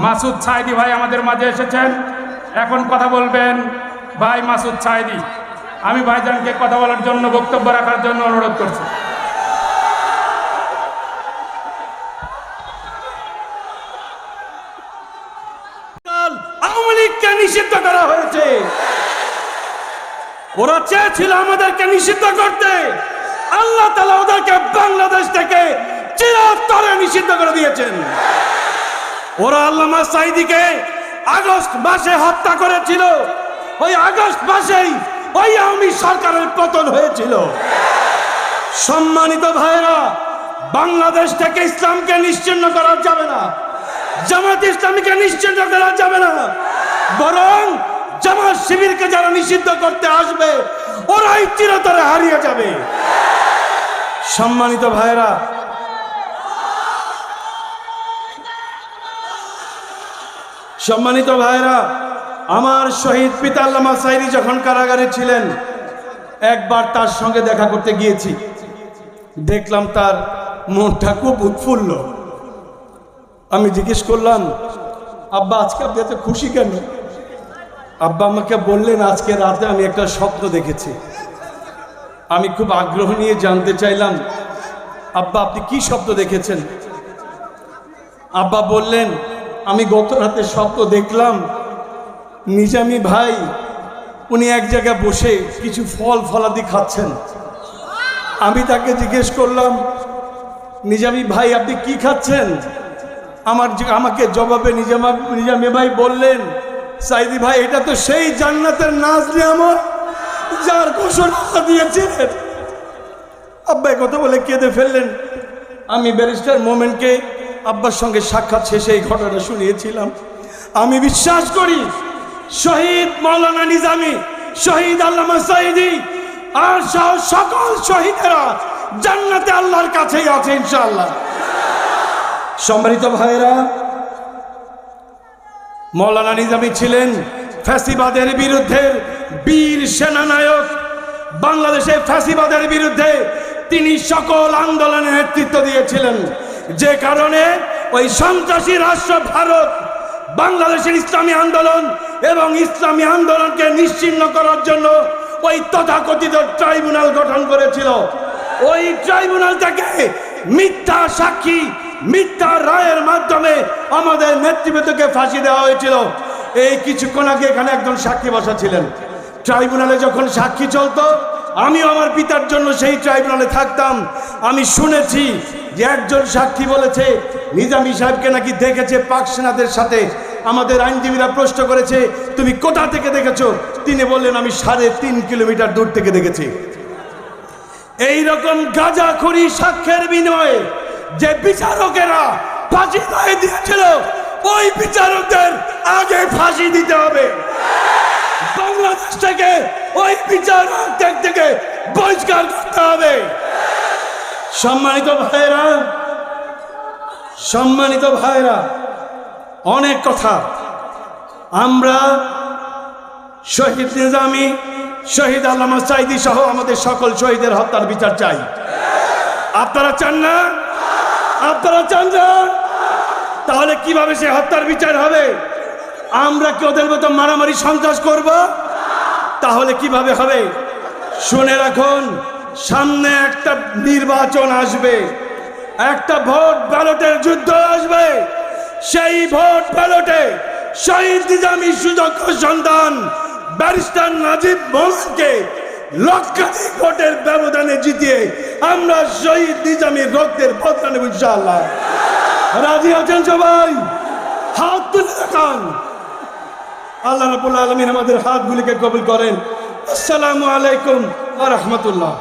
মাসুদ সাইদি ভাই আমাদের মাঝে এসেছেন, এখন কথা বলবেন ভাই মাসুদ সাইদি। আমি ভাইজানকে কথা বলার জন্য, বক্তব্য রাখার জন্য অনুরোধ করছি। আওয়ামী লীগকে নিষিদ্ধ করা হয়েছে। ওরা চেয়েছিল আমাদেরকে নিষিদ্ধ করতে, আল্লাহ তাআলা ওদেরকে বাংলাদেশ থেকে চিরতরে নিষিদ্ধ করে দিয়েছেন। ওরা আল্লামা সাঈদীকে আগস্ট মাসে হত্যা করেছিল, ওই আগস্ট মাসেই ওই আওয়ামী সরকারের পতন হয়েছিল। সম্মানিত ভাইরা, বাংলাদেশ থেকে ইসলামকে নিশ্চিহ্ন করা যাবে না, জামাত ইসলামীকে নিশ্চিহ্ন করা যাবে না, বরং জামাত শিবিরকে যারা নিষিদ্ধ করতে আসবে ওরাই চিরতরে হারিয়ে যাবে। সম্মানিত ভাইরা, সম্মানিত ভাইরা, আমার শহীদ পিতা আল্লামা সাঈদী যখন কারাগারে ছিলেন, একবার তার সঙ্গে দেখা করতে গিয়েছি। দেখলাম তার মনটা খুব উৎফুল্ল। আমি জিজ্ঞেস করলাম, আব্বা আজকে আপনি এত খুশি কেন? আব্বা আমাকে বললেন, আজকে রাতে আমি একটা স্বপ্ন দেখেছি। আমি খুব আগ্রহ নিয়ে জানতে চাইলাম, আব্বা আপনি কি স্বপ্ন দেখেছেন? আব্বা বললেন, আমি গত রাতে স্বপ্ন দেখলাম নিজামী ভাই উনি এক জায়গায় বসে কিছু ফল ফলাদি খাচ্ছেন। আমি তাকে জিজ্ঞেস করলাম, নিজামী ভাই আপনি কি খাচ্ছেন? আমাকে জবাবে নিজামী ভাই বললেন, সাঈদী ভাই এটা তো সেই জান্নাতের নাজ নিয়ামত যার ঘোষণা দিয়েছিলেন। আব্বা কথা বলে কেঁদে ফেললেন। আমি ব্যারিস্টার মোমেনকে আব্বার সঙ্গে সাক্ষাৎ শেষে এই ঘটনা শুনিয়েছিলাম। আমি বিশ্বাস করি শহীদ মাওলানা নিজামী, শহীদ আল্লামা সাঈদী আর সকল শহীদেরা জান্নাতে আল্লাহর কাছেই আছে ইনশাআল্লাহ। সম্মানিত ভাইরা, মাওলানা নিজামী ছিলেন ফ্যাসিবাদের বিরুদ্ধে বীর সেনানায়ক। বাংলাদেশে ফ্যাসিবাদের বিরুদ্ধে তিনি সকল আন্দোলনের নেতৃত্ব দিয়েছিলেন, যে কারণে ওই সন্ত্রাসী রাষ্ট্র ভারত বাংলাদেশের ইসলামী আন্দোলন এবং ইসলামী আন্দোলনকে নিশ্চিহ্ন করার জন্য ওই তথাকথিত ট্রাইব্যুনাল গঠন করেছিল। ওই ট্রাইব্যুনাল থেকে মিথ্যা সাক্ষী, মিথ্যা রায়ের মাধ্যমে আমাদের নেতৃবৃন্দকে ফাঁসি দেওয়া হয়েছিল। এই কিছুক্ষণ আগে এখানে একজন সাক্ষী বসা ছিলেন। ট্রাইব্যুনালে যখন সাক্ষী চলতো, আমিও আমার পিতার জন্য সেই ট্রাইব্যুনালে থাকতাম। আমি শুনেছি যে একজন সাক্ষী বলেছে নিজামী সাহেবকে নাকি দেখেছে পাক সেনাদের সাথে। আমাদের আইনজীবীরা প্রশ্ন করেছে, তুমি কোথা থেকে দেখেছো? তিনি বললেন, আমি 3.5 কিলোমিটার দূর থেকে দেখেছি। এইরকম গাঁজাখুরি সাক্ষ্যের বিনিময়ে যে বিচারকেরা ফাঁসি রায় দিয়েছিল, ওই বিচারকদের আগে ফাঁসি দিতে হবে। বাংলাদেশ থেকে ওই বিচারক থেকে বহিষ্কার করতে হবে। সম্মানিত ভাইরা, সম্মানিত ভাইরা, অনেক কথা। আমরা শহীদ নিজামী, শহীদ আল্লামা সাঈদী সহ আমাদের সকল শহীদের হত্যার বিচার চাই। আপনারা চান না? আপনারা চান না? তাহলে কিভাবে সে হত্যার বিচার হবে? আমরা কি ওদের মতো মারামারি সন্ত্রাস করব? তাহলে কিভাবে হবে? শুনে রাখুন, সামনে একটা নির্বাচন আসবে, একটা ভোট ব্যালটের যুদ্ধ আসবে। সেই ভোট ব্যালটে শহীদ নিজামী সুযোগ্য সন্তান ব্যারিস্টার নাজিব মোল্লাকে লক্ষাধিক ভোটের ব্যবধানে জিতিয়ে আমরা শহীদ নিজামীর রক্তের বদলা নেব ইনশাআল্লাহ। রাজি আছেন সবাই? হাত তুলে দেখান। আল্লাহ রাব্বুল আলামিন আমাদের হাতগুলিকে কবুল করেন। আসসালামু আলাইকুম ওয়া রাহমাতুল্লাহ।